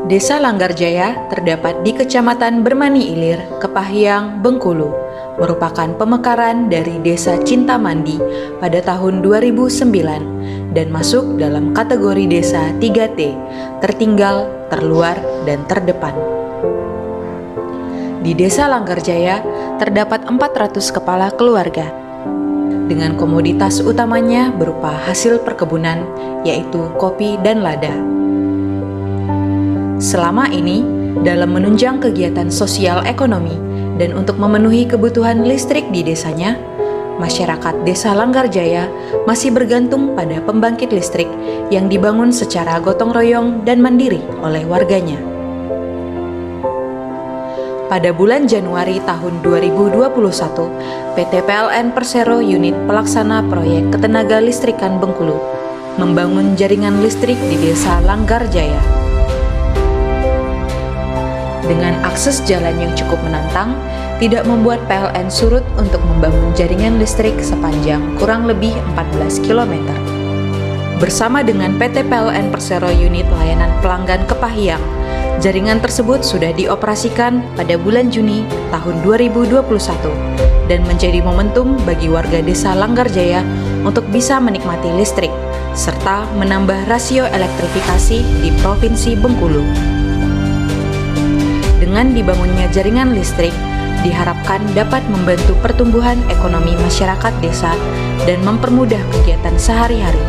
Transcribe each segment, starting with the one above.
Desa Langgarjaya terdapat di Kecamatan Bermani Ilir, Kepahyang, Bengkulu, merupakan pemekaran dari Desa Cintamandi pada tahun 2009 dan masuk dalam kategori Desa 3T, tertinggal, terluar, dan terdepan. Di Desa Langgarjaya terdapat 400 kepala keluarga, dengan komoditas utamanya berupa hasil perkebunan, yaitu kopi dan lada. Selama ini, dalam menunjang kegiatan sosial ekonomi dan untuk memenuhi kebutuhan listrik di desanya, masyarakat Desa Langgarjaya masih bergantung pada pembangkit listrik yang dibangun secara gotong royong dan mandiri oleh warganya. Pada bulan Januari tahun 2021, PT PLN Persero Unit Pelaksana Proyek Ketenaga Listrikan Bengkulu membangun jaringan listrik di Desa Langgarjaya. Dengan akses jalan yang cukup menantang, tidak membuat PLN surut untuk membangun jaringan listrik sepanjang kurang lebih 14 km. Bersama dengan PT PLN Persero Unit Layanan Pelanggan Kepahyang, jaringan tersebut sudah dioperasikan pada bulan Juni tahun 2021 dan menjadi momentum bagi warga Desa Langgarjaya untuk bisa menikmati listrik, serta menambah rasio elektrifikasi di Provinsi Bengkulu. Dengan dibangunnya jaringan listrik, diharapkan dapat membantu pertumbuhan ekonomi masyarakat desa dan mempermudah kegiatan sehari-hari,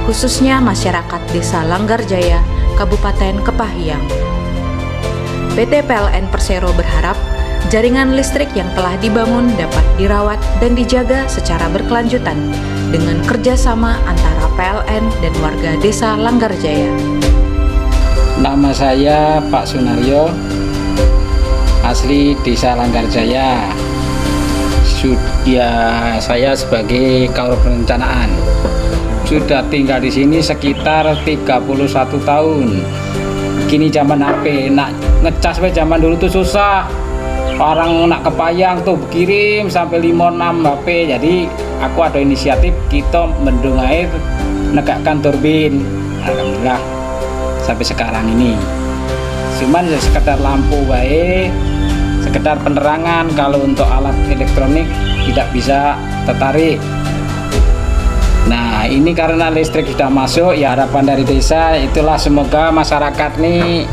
khususnya masyarakat Desa Langgarjaya, Kabupaten Kepahyang. PT PLN Persero berharap jaringan listrik yang telah dibangun dapat dirawat dan dijaga secara berkelanjutan dengan kerjasama antara PLN dan warga Desa Langgarjaya. Nama saya Pak Sunaryo, asli Desa Langgarjaya. Saya sebagai Kaur Perencanaan. Sudah tinggal di sini sekitar 31 tahun. Kini zaman HP, nak ngecas zaman dulu tuh susah. Orang nak Kepahyang tuh kirim sampai 5-6 HP. Jadi aku ada inisiatif kita mendung air, negakkan turbin. Alhamdulillah sampai sekarang ini. Cuman ya sekedar lampu baik, sekedar penerangan. Kalau untuk alat elektronik tidak bisa tertarik. Nah, ini karena listrik sudah masuk, ya harapan dari desa itulah semoga masyarakat ini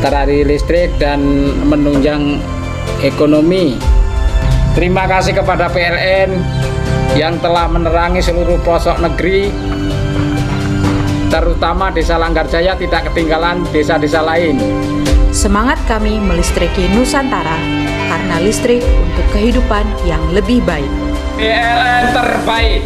terari listrik dan menunjang ekonomi. Terima kasih kepada PLN yang telah menerangi seluruh pelosok negeri, terutama Desa Langgarjaya tidak ketinggalan desa-desa lain. Semangat kami melistriki Nusantara karena listrik untuk kehidupan yang lebih baik. PLN terbaik.